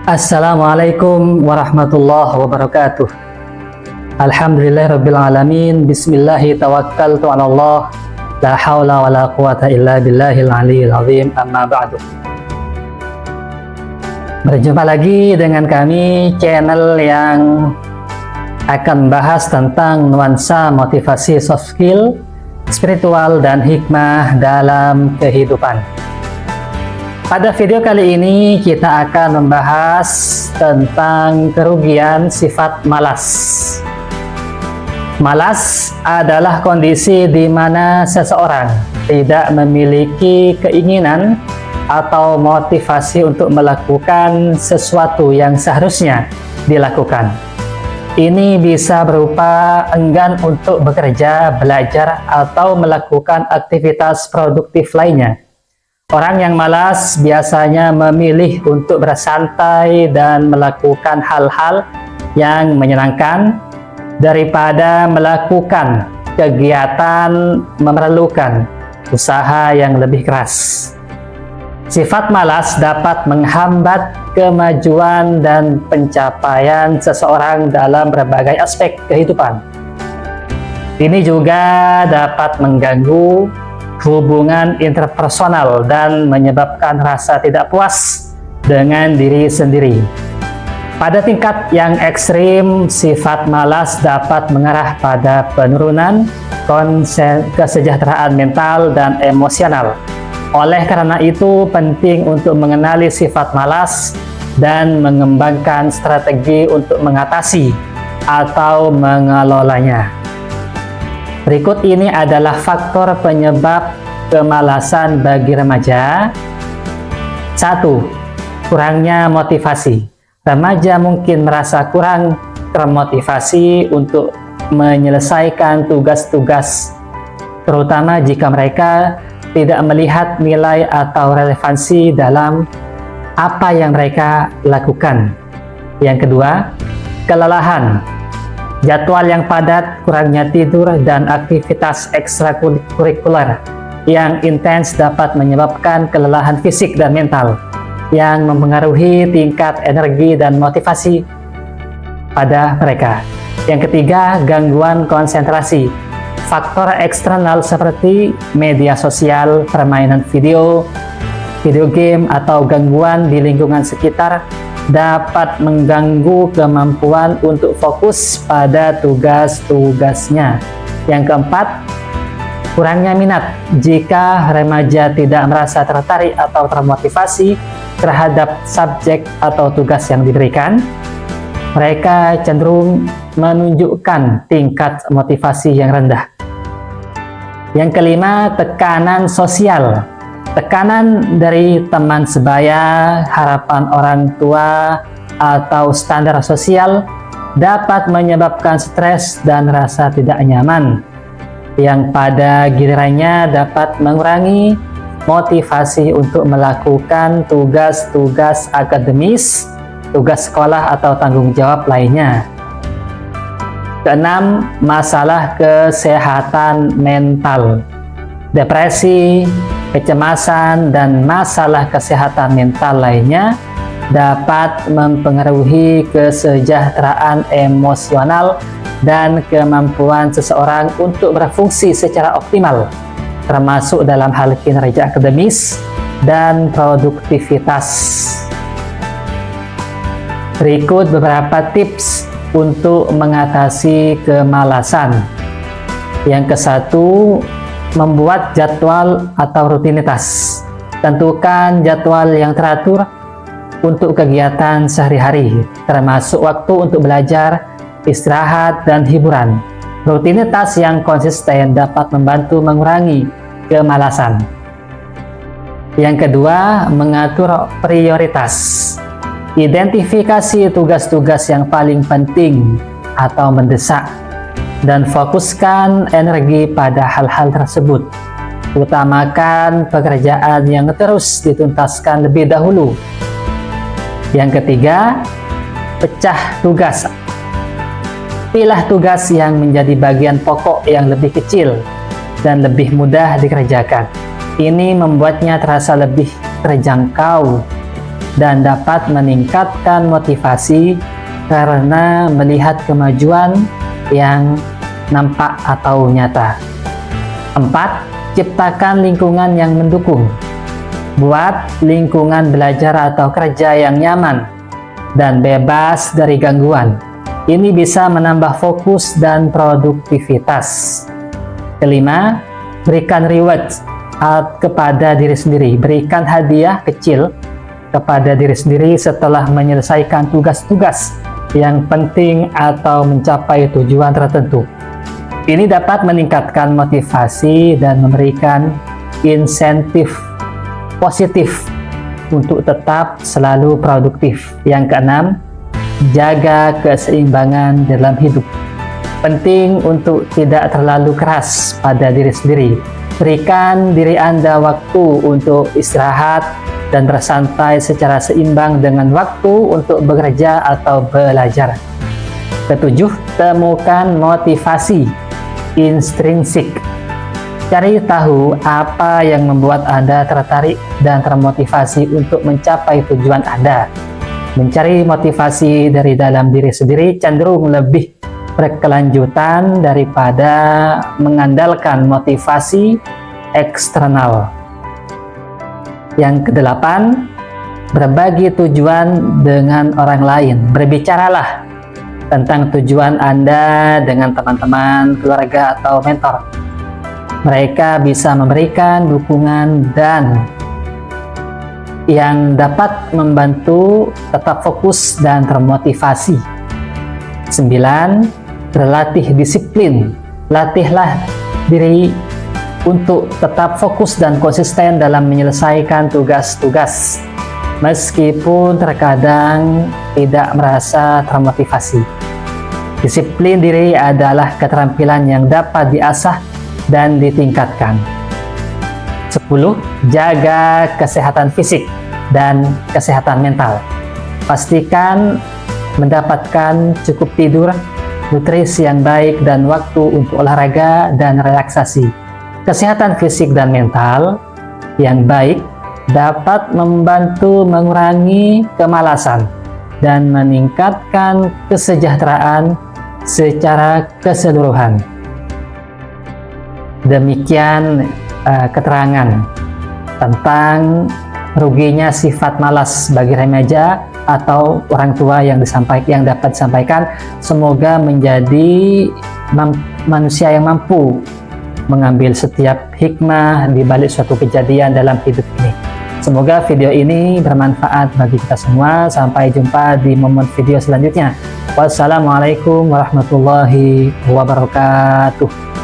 Assalamualaikum warahmatullahi wabarakatuh. Alhamdulillahirabbil alamin. Bismillahi tawakkaltu 'ala Allah. La haula wala quwata illa billahil aliyil azim. Amma ba'du. Berjumpa lagi dengan kami, channel yang akan membahas tentang nuansa motivasi soft skill, spiritual dan hikmah dalam kehidupan. Pada video kali ini kita akan membahas tentang kerugian sifat malas. Malas adalah kondisi di mana seseorang tidak memiliki keinginan atau motivasi untuk melakukan sesuatu yang seharusnya dilakukan. Ini bisa berupa enggan untuk bekerja, belajar, atau melakukan aktivitas produktif lainnya. Orang yang malas biasanya memilih untuk bersantai dan melakukan hal-hal yang menyenangkan daripada melakukan kegiatan memerlukan usaha yang lebih keras. Sifat malas dapat menghambat kemajuan dan pencapaian seseorang dalam berbagai aspek kehidupan. Ini juga dapat mengganggu hubungan interpersonal dan menyebabkan rasa tidak puas dengan diri sendiri. Pada tingkat yang ekstrim, sifat malas dapat mengarah pada penurunan kesejahteraan mental dan emosional. Oleh karena itu, penting untuk mengenali sifat malas dan mengembangkan strategi untuk mengatasi atau mengelolanya. Berikut ini adalah faktor penyebab kemalasan bagi remaja. 1. Kurangnya motivasi. Remaja mungkin merasa kurang termotivasi untuk menyelesaikan tugas-tugas, terutama jika mereka tidak melihat nilai atau relevansi dalam apa yang mereka lakukan. Yang kedua, kelelahan. Jadwal yang padat, kurangnya tidur, dan aktivitas ekstrakurikuler yang intens dapat menyebabkan kelelahan fisik dan mental yang mempengaruhi tingkat energi dan motivasi pada mereka. Yang ketiga, gangguan konsentrasi. Faktor eksternal seperti media sosial, permainan video game, atau gangguan di lingkungan sekitar dapat mengganggu kemampuan untuk fokus pada tugas-tugasnya. Yang keempat, kurangnya minat. Jika remaja tidak merasa tertarik atau termotivasi terhadap subjek atau tugas yang diberikan, mereka cenderung menunjukkan tingkat motivasi yang rendah. Yang kelima, tekanan sosial. Tekanan dari teman sebaya, harapan orang tua, atau standar sosial dapat menyebabkan stres dan rasa tidak nyaman, yang pada gilirannya dapat mengurangi motivasi untuk melakukan tugas-tugas akademis, tugas sekolah, atau tanggung jawab lainnya. Keenam, masalah kesehatan mental. Depresi, kecemasan, dan masalah kesehatan mental lainnya dapat mempengaruhi kesejahteraan emosional dan kemampuan seseorang untuk berfungsi secara optimal, termasuk dalam hal kinerja akademis dan produktivitas. Berikut beberapa tips untuk mengatasi kemalasan. Yang ke-1, membuat jadwal atau rutinitas. Tentukan jadwal yang teratur untuk kegiatan sehari-hari, termasuk waktu untuk belajar, istirahat, dan hiburan. Rutinitas yang konsisten dapat membantu mengurangi kemalasan. Yang kedua, mengatur prioritas. Identifikasi tugas-tugas yang paling penting atau mendesak dan fokuskan energi pada hal-hal tersebut. Utamakan pekerjaan yang terus dituntaskan lebih dahulu. Yang ketiga, pecah tugas. Pilih tugas yang menjadi bagian pokok yang lebih kecil dan lebih mudah dikerjakan. Ini membuatnya terasa lebih terjangkau. dan dapat meningkatkan motivasi karena melihat kemajuan yang nampak atau nyata. 4. Ciptakan lingkungan yang mendukung. Buat lingkungan belajar atau kerja yang nyaman dan bebas dari gangguan. Ini bisa menambah fokus dan produktivitas. 5. Berikan reward kepada diri sendiri. Berikan hadiah kecil kepada diri sendiri setelah menyelesaikan tugas-tugas yang penting atau mencapai tujuan tertentu. Ini dapat meningkatkan motivasi dan memberikan insentif positif untuk tetap selalu produktif. Yang keenam, jaga keseimbangan dalam hidup. Penting untuk tidak terlalu keras pada diri sendiri. Berikan diri Anda waktu untuk istirahat dan bersantai secara seimbang dengan waktu untuk bekerja atau belajar. 7. Temukan motivasi intrinsik. Cari tahu apa yang membuat Anda tertarik dan termotivasi untuk mencapai tujuan Anda. Mencari motivasi dari dalam diri sendiri cenderung lebih berkelanjutan daripada mengandalkan motivasi eksternal. Yang kedelapan, berbagi tujuan dengan orang lain. Berbicaralah tentang tujuan Anda dengan teman-teman, keluarga, atau mentor. Mereka bisa memberikan dukungan dan yang dapat membantu tetap fokus dan termotivasi. 9. Berlatih disiplin. Latihlah diri untuk tetap fokus dan konsisten dalam menyelesaikan tugas-tugas, meskipun terkadang tidak merasa termotivasi. Disiplin diri adalah keterampilan yang dapat diasah dan ditingkatkan. 10. Jaga kesehatan fisik dan kesehatan mental. Pastikan mendapatkan cukup tidur, nutrisi yang baik, dan waktu untuk olahraga dan relaksasi. Kesehatan fisik dan mental yang baik dapat membantu mengurangi kemalasan dan meningkatkan kesejahteraan secara keseluruhan. Demikian keterangan tentang ruginya sifat malas bagi remaja atau orang tua yang dapat disampaikan. Semoga menjadi manusia yang mampu mengambil setiap hikmah di balik suatu kejadian dalam hidup ini. Semoga video ini bermanfaat bagi kita semua. Sampai jumpa di momen video selanjutnya. Wassalamualaikum warahmatullahi wabarakatuh.